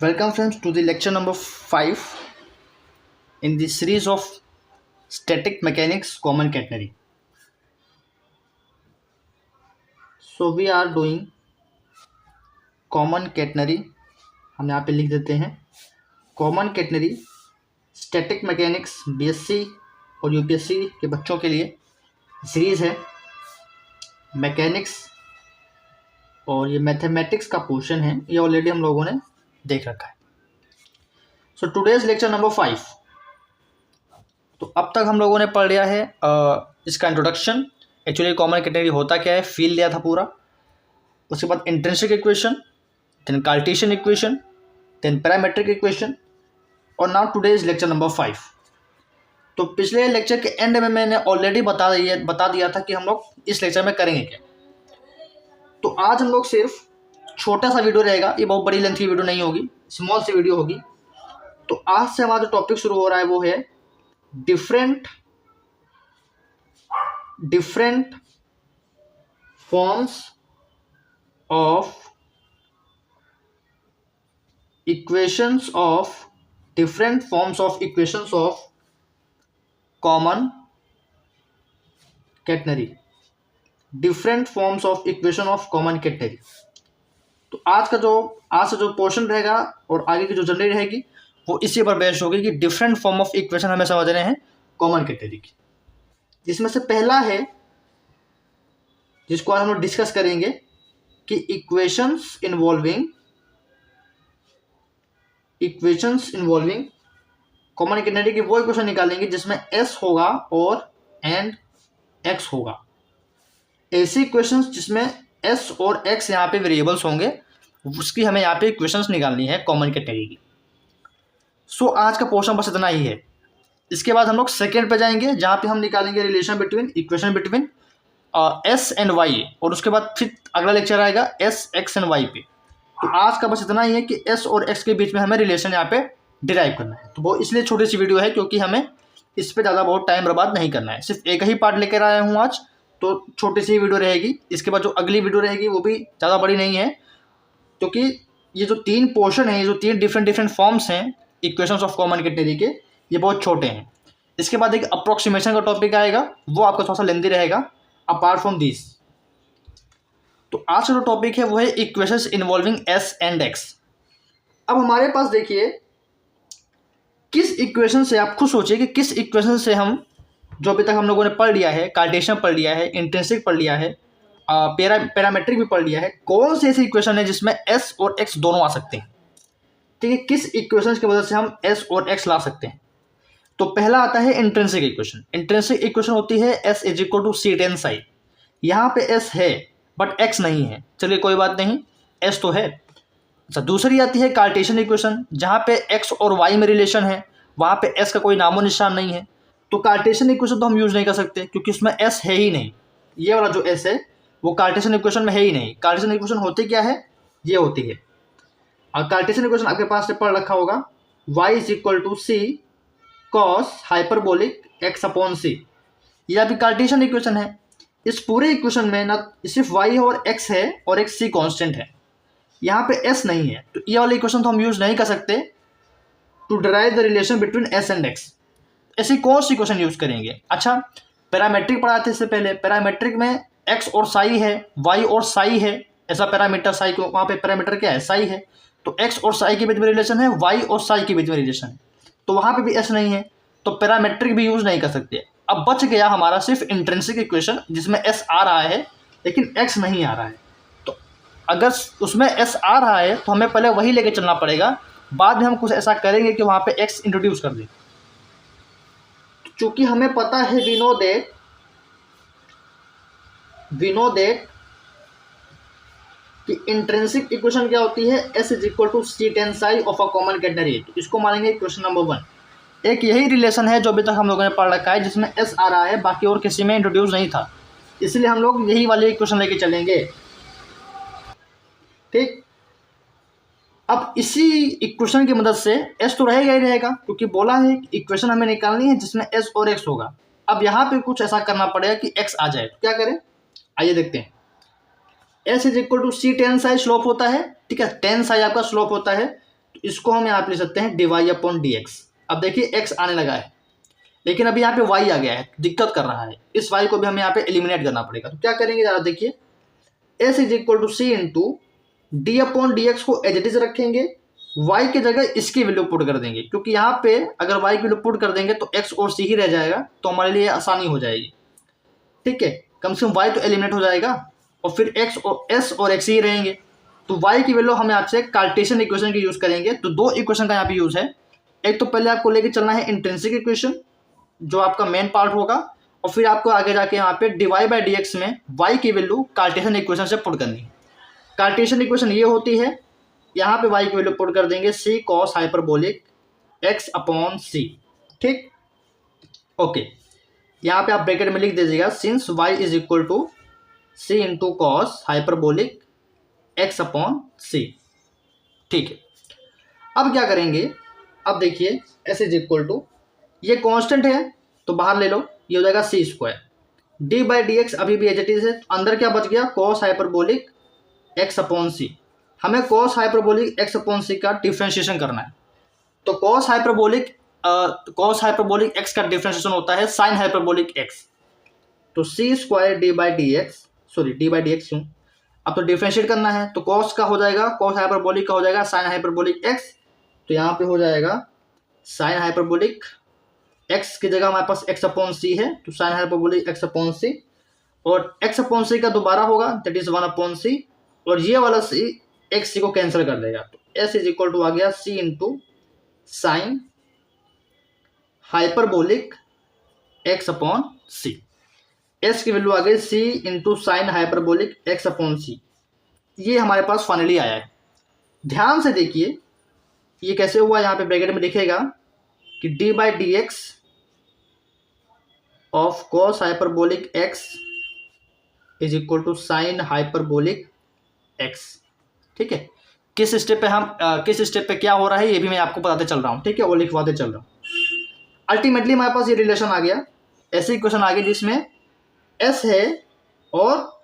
Welcome friends to the lecture number 5 in the series of static mechanics common catenary. So we are doing common catenary. हम यहाँ पे लिख देते हैं common catenary static mechanics BSc और UPSC के बच्चों के लिए सीरीज है मैकेनिक्स और ये मैथमेटिक्स का पोर्शन है। ये ऑलरेडी हम लोगों ने देख रखा है। So today's lecture number 5। तो अब तक हम लोगों ने पढ़ लिया है इसका इंट्रोडक्शन, एक्चुअली कॉमन कैटेगरी होता क्या है, फील लिया था पूरा। उसके बाद intrinsic equation, then Cartesian equation, then parametric equation और now today is lecture number 5। तो पिछले लेक्चर के एंड में मैंने ऑलरेडी बता दिया था कि हम लोग इस लेक्चर में करेंगे क्या। तो आज हम लोग सिर्फ छोटा सा वीडियो रहेगा, ये बहुत बड़ी लेंथ की वीडियो नहीं होगी, स्मॉल सी वीडियो होगी। तो आज से हमारा जो टॉपिक शुरू हो रहा है वो है different forms of equations of common catenary. Different forms of equation of common category. तो आज से जो पोर्शन रहेगा और आगे की जो जर्नी रहेगी वो इसी पर बेस्ड होगी कि डिफरेंट फॉर्म ऑफ इक्वेशन हमें समझ रहे हैं कॉमन कैटेगरी की, जिसमें से पहला है जिसको आज हम लोग डिस्कस करेंगे कि इक्वेशंस इन्वॉल्विंग कॉमन कैटेगरी की वो इक्वेशन निकालेंगे जिसमें s होगा और एंड x होगा। ऐसी इक्वेशंस जिसमें s और x यहाँ पे वेरिएबल्स होंगे, उसकी हमें यहाँ पे इक्वेशंस निकालनी है कॉमन कैटेगरी की। सो आज का पोर्शन बस इतना ही है। इसके बाद हम लोग सेकेंड पे जाएंगे जहाँ पे हम निकालेंगे equation between s and y, और उसके बाद फिर अगला लेक्चर आएगा s x एंड y पे। तो आज का बस इतना ही है कि s और x के बीच में हमें रिलेशन यहाँ पे डिराइव करना है। तो वो इसलिए छोटी सी वीडियो है क्योंकि हमें इस पर ज़्यादा बहुत टाइम बर्बाद नहीं करना है। सिर्फ एक ही पार्ट लेकर आया हूँ आज, तो छोटी सी वीडियो रहेगी। इसके बाद जो अगली वीडियो रहेगी वो भी ज़्यादा बड़ी नहीं है, क्योंकि ये जो तीन पोर्शन हैं, ये जो तीन डिफरेंट फॉर्म्स हैं इक्वेशंस ऑफ कॉमन कैटेगरी के, ये बहुत छोटे हैं। इसके बाद एक अप्रोक्सीमेशन का टॉपिक आएगा, वो आपका थोड़ा सा लेंथी रहेगा अपार्ट फ्रॉम दिस। तो आज का जो टॉपिक है वो है equations involving s and x। अब हमारे पास देखिए किस इक्वेशन से, आप खुद सोचिए कि किस इक्वेशन से हम जो अभी तक हम लोगों ने पढ़ लिया है, कार्टेशियन पढ़ लिया है, इंट्रिंसिक पढ़ लिया है, पैरामेट्रिक भी पढ़ लिया है, कौन सी ऐसी इक्वेशन है जिसमें s और x दोनों आ सकते हैं। ठीक है, किस इक्वेशन की वजह से हम s और x ला सकते हैं। तो पहला आता है इंट्रिंसिक इक्वेशन। इंट्रिंसिक इक्वेशन होती है s is equal to c tan psi। यहाँ पे s है बट x नहीं है, चलिए कोई बात नहीं, s तो है। अच्छा, दूसरी आती है कार्टेशियन इक्वेशन, जहाँ पे x और y में रिलेशन है, वहाँ पे s का कोई नामो निशान नहीं है। तो कार्टेशियन इक्वेशन तो हम यूज नहीं कर सकते क्योंकि उसमें s है ही नहीं। ये वाला जो s है वो कार्टेशियन इक्वेशन में है ही नहीं। कार्टेशियन इक्वेशन होती क्या है, ये होती है, और कार्टेशियन इक्वेशन आपके पास से पढ़ रखा होगा, y is equal to c cos hyperbolic x upon c। ये आपकी कार्टेशियन इक्वेशन है। इस पूरे इक्वेशन में ना सिर्फ y और x है और एक c कांस्टेंट है, यहाँ पे s नहीं है। तो ये वाली इक्वेशन तो हम यूज नहीं कर सकते to derive the relation between s and x। ऐसी कौन सी इक्वेशन यूज करेंगे। अच्छा, पैरामेट्रिक पढ़ा था इससे पहले। पैरामेट्रिक में x और साई है, y और साई है, ऐसा पैरामीटर साई को, वहाँ पे पैरामीटर क्या है, साई है। तो x और साई के बीच में रिलेशन है, y और साई के बीच में रिलेशन है, तो वहाँ पे भी s नहीं है, तो पैरामेट्रिक भी यूज नहीं कर सकते। अब बच गया हमारा सिर्फ इंट्रिंसिक इक्वेशन जिसमें s आ रहा है लेकिन x नहीं आ रहा है। तो अगर उसमें s आ रहा है तो हमें पहले वही लेके चलना पड़ेगा, बाद में हम कुछ ऐसा करेंगे कि वहाँ पे x इंट्रोड्यूस कर दें। चूंकि हमें पता है, वी नो दैट कि इंट्रिंसिक इक्वेशन क्या होती है, s is equal to c tan psi of a common category. तो इसको मानेंगे क्वेश्चन नंबर 1। एक यही रिलेशन है जो अभी तक हम लोगों ने पढ़ रखा है जिसमें s आ रहा है, बाकी और किसी में इंट्रोड्यूस नहीं था, इसलिए हम लोग यही वाली इक्वेशन लेके चलेंगे। ठीक, अब इसी इक्वेशन की मदद से s तो रहेगा ही रहेगा, क्योंकि बोला है इक्वेशन हमें निकालनी है जिसमें s और x होगा। अब यहाँ पे कुछ ऐसा करना पड़ेगा कि x आ जाए। तो क्या करें, आइए देखते हैं। s is equal to c tan psi slope होता है, ठीक है, tan psi आपका स्लोप होता है। तो इसको हम यहाँ पे ले सकते हैं dy/dx। अब देखिए x आने लगा है, लेकिन अभी यहाँ पे y आ गया है, दिक्कत कर रहा है। इस y को भी हमें यहाँ पे एलिमिनेट करना पड़ेगा। तो क्या करेंगे जरा देखिए, s = c इंटू d/dx को एज इट इज रखेंगे, y की जगह इसकी वैल्यू पुट कर देंगे, क्योंकि यहाँ पे अगर y की वैल्यू पुट कर देंगे तो x और c ही रह जाएगा, तो हमारे लिए आसानी हो जाएगी। ठीक है, कम से कम y तो एलिमिनेट हो जाएगा और फिर x और s और x ही रहेंगे। तो y की वैल्यू हमें आपसे कार्टेशियन इक्वेशन की यूज करेंगे। तो दो इक्वेशन का यहाँ पे यूज है। एक तो पहले आपको लेके चलना है इंट्रिंसिक इक्वेशन, जो आपका मेन पार्ट होगा, और फिर आपको आगे जाके यहाँ पे dy/dx में y की वैल्यू कार्टेशियन इक्वेशन से पुट करनी है। कार्टेशियन इक्वेशन ये होती है, यहाँ पे y की वैल्यू पुट कर देंगे c cos हाइपरबोलिक x/c। ठीक, ओके, यहाँ पे आप ब्रैकेट में लिख दीजिएगा since y = c into cos hyperbolic x/c। ठीक है, अब क्या करेंगे, अब देखिए s = ये कांस्टेंट है तो बाहर ले लो, ये हो जाएगा c²। d/dx अभी भी एज इट इज है, तो अंदर क्या बच गया, cos हाइपरबोलिक x/c। हमें cos हाइपरबोलिक x/c का डिफरेंशिएशन करना है। तो cos हाइपरबोलिक x का डिफरेंशिएशन होता है sin हाइपरबोलिक x। तो c² d/dx क्यों, अब तो डिफरेंशिएट करना है, तो cos का हो जाएगा, cos हाइपरबोलिक का हो जाएगा sin हाइपरबोलिक x। तो यहाँ पे हो जाएगा sin हाइपरबोलिक x की जगह हमारे पास x/c है, तो sin हाइपरबोलिक x/c, और x/c का दोबारा होगा, दैट इज 1/c, और ये वाला c x को कैंसिल कर देगा। तो s = आ गया c into sine hyperbolic x/c। s की वैल्यू आ गई c into sine hyperbolic x/c। ये हमारे पास फाइनली आया है। ध्यान से देखिए ये कैसे हुआ, यहाँ पे ब्रैकेट में दिखेगा कि d/dx of cos hyperbolic x = sine hyperbolic x। ठीक है, किस स्टेप पे क्या हो रहा है ये भी मैं आपको बताते चल रहा हूँ। ठीक है, वो लिखवाते चल रहा हूँ। अल्टीमेटली हमारे पास ये रिलेशन आ गया, ऐसी इक्वेशन आ गई जिसमें s है और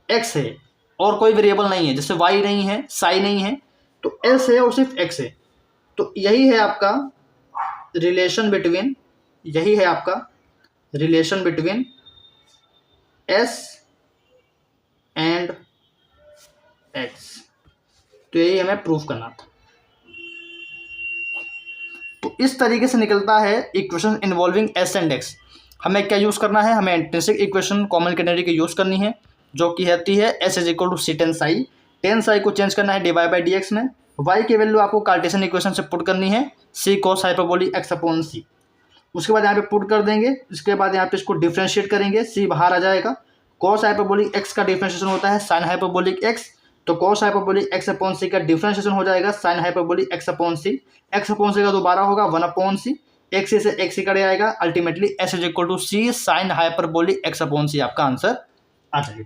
x है और कोई वेरिएबल नहीं है, जैसे y नहीं है, साई नहीं है, तो s है और सिर्फ x है। तो यही है आपका relation between s and x। तो यही हमें प्रूफ करना था। तो इस तरीके से निकलता है equation involving s and x। हमें क्या यूज़ करना है, हमें इंट्रिंसिक इक्वेशन कॉमन कैटेगरी की यूज़ करनी है, जो कि रहती है s = c tan psi। tan psi को चेंज करना है dy/dx में, y की वैल्यू आपको कार्टेशियन इक्वेशन से पुट करनी है c cos हाइपरबोलिक x/c। उसके बाद यहाँ पे पुट कर देंगे, इसके बाद यहाँ पे इसको डिफ्रेंशिएट करेंगे, c बाहर आ जाएगा। cos हाइपरबोलिक x का डिफ्रेंशिएशन होता है sin हाइपरबोलिक x, तो cos हाइपरबोलिक x/c का डिफ्रेंशिएशन हो जाएगा sin हाइपरबोलिक x/c। x/c का दोबारा होगा 1/c, x से x कट आएगा, ultimately s = c sin hyperbolic x/c आपका आंसर आ जाएगा।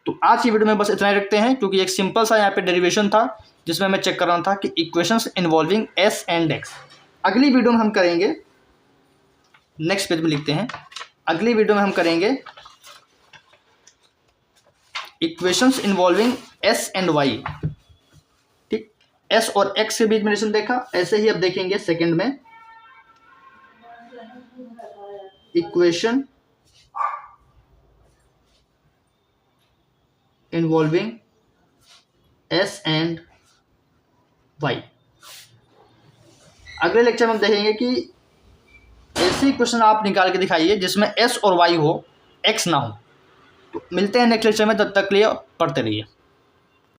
तो आज की वीडियो में बस इतना ही रखते हैं, क्योंकि एक सिंपल सा यहाँ पे डेरिवेशन था जिसमें मैं चेक कर रहा था कि equations involving s and x। अगली वीडियो में हम करेंगे, नेक्स्ट पेज में लिखते हैं, अगली वीडियो में हम करेंगे equations involving s and y। ठीक, s और x के बीच में रिलेशन देखा, ऐसे ही अब देखेंगे सेकंड में equation involving s and y। अगले लेक्चर में हम देखेंगे कि ऐसी क्वेश्चन आप निकाल के दिखाइए जिसमें s और y हो, x ना हो। तो मिलते हैं नेक्स्ट लेक्चर में, तब तक के लिए पढ़ते रहिए।